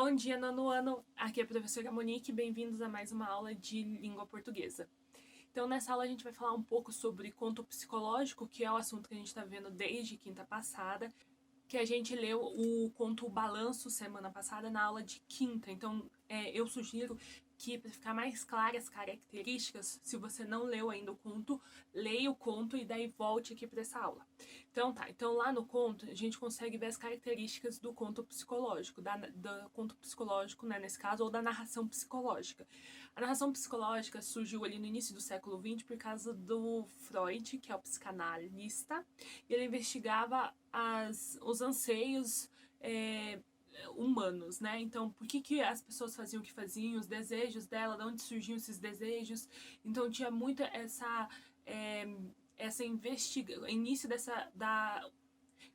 Bom dia, nono ano! Aqui é a professora Monique, bem-vindos a mais uma aula de língua portuguesa. Então, nessa aula a gente vai falar um pouco sobre conto psicológico, que é o assunto que a gente está vendo desde quinta passada, que a gente leu o conto O Balanço semana passada na aula de quinta. Então, eu sugiro que, para ficar mais claras as características, se você não leu ainda o conto, leia o conto e daí volte aqui para essa aula. Então lá no conto a gente consegue ver as características do conto psicológico, do conto psicológico, né, nesse caso, ou da narração psicológica. A narração psicológica surgiu ali no início do século XX por causa do Freud, que é o psicanalista, e ele investigava os anseios humanos, né? Então, por que as pessoas faziam o que faziam, os desejos dela, de onde surgiam esses desejos. Então, tinha muito início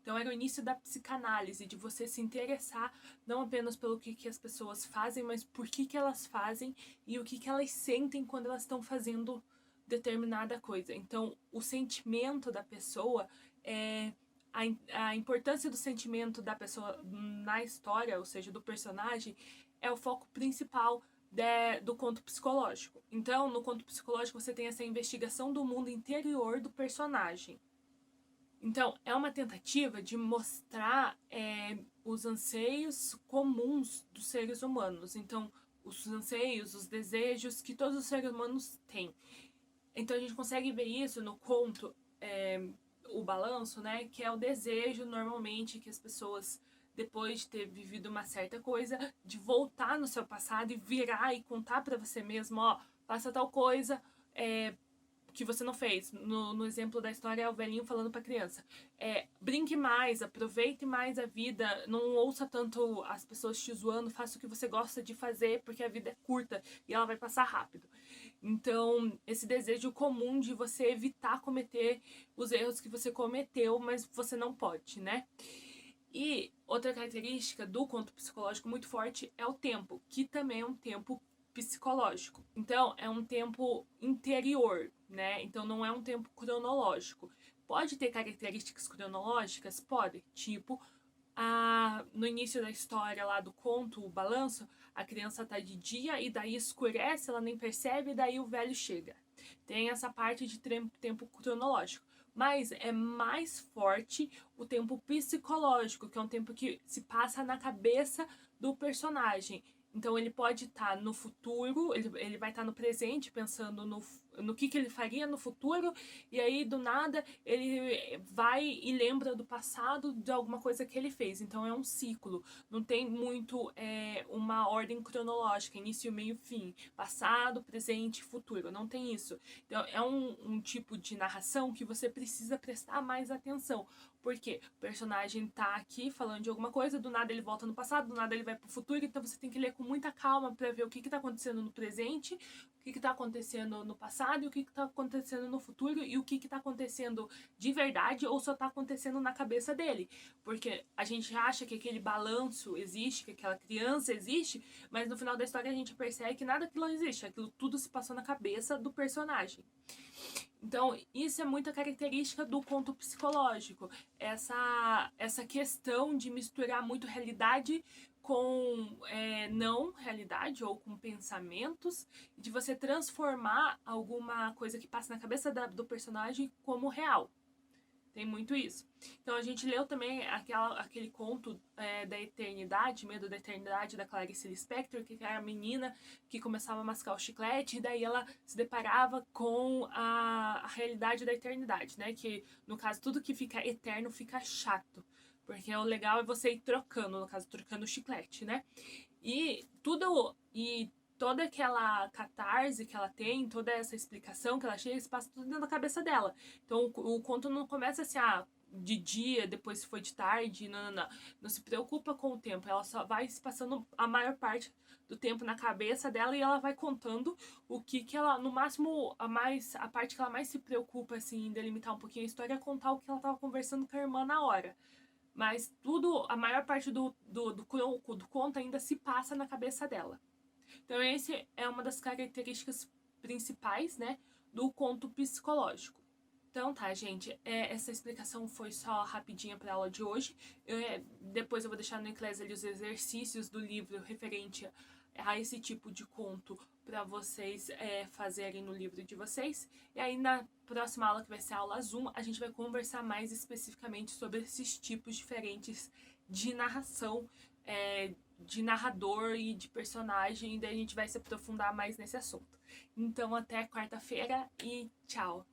então era o início da psicanálise, de você se interessar não apenas pelo que as pessoas fazem, mas por que elas fazem e o que elas sentem quando elas estão fazendo determinada coisa. Então, o sentimento da pessoa a importância do sentimento da pessoa na história, ou seja, do personagem, é o foco principal do conto psicológico. Então, no conto psicológico, você tem essa investigação do mundo interior do personagem. Então, é uma tentativa de mostrar os anseios comuns dos seres humanos. Então, os anseios, os desejos que todos os seres humanos têm. Então, a gente consegue ver isso no conto O Balanço, né? Que é o desejo, normalmente, que as pessoas, depois de ter vivido uma certa coisa, de voltar no seu passado e virar e contar para você mesmo, ó, faça tal coisa, que você não fez. No exemplo da história, é o velhinho falando pra criança. Brinque mais, aproveite mais a vida, não ouça tanto as pessoas te zoando, faça o que você gosta de fazer, porque a vida é curta e ela vai passar rápido. Então, esse desejo comum de você evitar cometer os erros que você cometeu, mas você não pode, né? E outra característica do conto psicológico muito forte é o tempo, que também é um tempo psicológico. Então, é um tempo interior, né? Então, não é um tempo cronológico. Pode ter características cronológicas? Pode. Tipo, no início da história lá do conto, O Balanço, a criança tá de dia e daí escurece, ela nem percebe, e daí o velho chega. Tem essa parte de tempo cronológico. Mas é mais forte o tempo psicológico, que é um tempo que se passa na cabeça do personagem. Então ele pode estar no futuro, ele vai estar no presente, pensando no que ele faria no futuro, e aí do nada ele vai e lembra do passado de alguma coisa que ele fez. Então é um ciclo, não tem muito uma ordem cronológica, início, meio, fim, passado, presente, futuro, não tem isso. Então é um tipo de narração que você precisa prestar mais atenção, porque o personagem tá aqui falando de alguma coisa, do nada ele volta no passado, do nada ele vai pro futuro, então você tem que ler com muita calma para ver o que tá acontecendo no presente, o que tá acontecendo no passado e o que tá acontecendo no futuro e o que tá acontecendo de verdade ou só tá acontecendo na cabeça dele. Porque a gente acha que aquele balanço existe, que aquela criança existe, mas no final da história a gente percebe que nada daquilo existe, aquilo tudo se passou na cabeça do personagem. Então, isso é muita característica do conto psicológico. Essa questão de misturar muito realidade com não realidade ou com pensamentos, de você transformar alguma coisa que passa na cabeça do personagem como real. Tem muito isso. Então a gente leu também aquele conto da eternidade, Medo da Eternidade, da Clarice Lispector, que era a menina que começava a mascar o chiclete e daí ela se deparava com a realidade da eternidade, né? Que, no caso, tudo que fica eterno fica chato. Porque o legal é você ir trocando, no caso, trocando o chiclete, né? E toda aquela catarse que ela tem, toda essa explicação que ela chega, se passa tudo dentro da cabeça dela. Então o conto não começa assim, de dia, depois se foi de tarde, não se preocupa com o tempo, ela só vai se passando a maior parte do tempo na cabeça dela e ela vai contando o que ela, no máximo, a parte que ela mais se preocupa, assim, em delimitar um pouquinho a história é contar o que ela tava conversando com a irmã na hora. Mas a maior parte do conto ainda se passa na cabeça dela. Então, esse é uma das características principais, né, do conto psicológico. Então tá, gente, essa explicação foi só rapidinha para a aula de hoje. Depois eu vou deixar no Eclésia ali os exercícios do livro referente a esse tipo de conto para vocês fazerem no livro de vocês. E aí na próxima aula, que vai ser a aula Zoom, a gente vai conversar mais especificamente sobre esses tipos diferentes de narração, de narrador e de personagem, e daí a gente vai se aprofundar mais nesse assunto. Então até quarta-feira e tchau!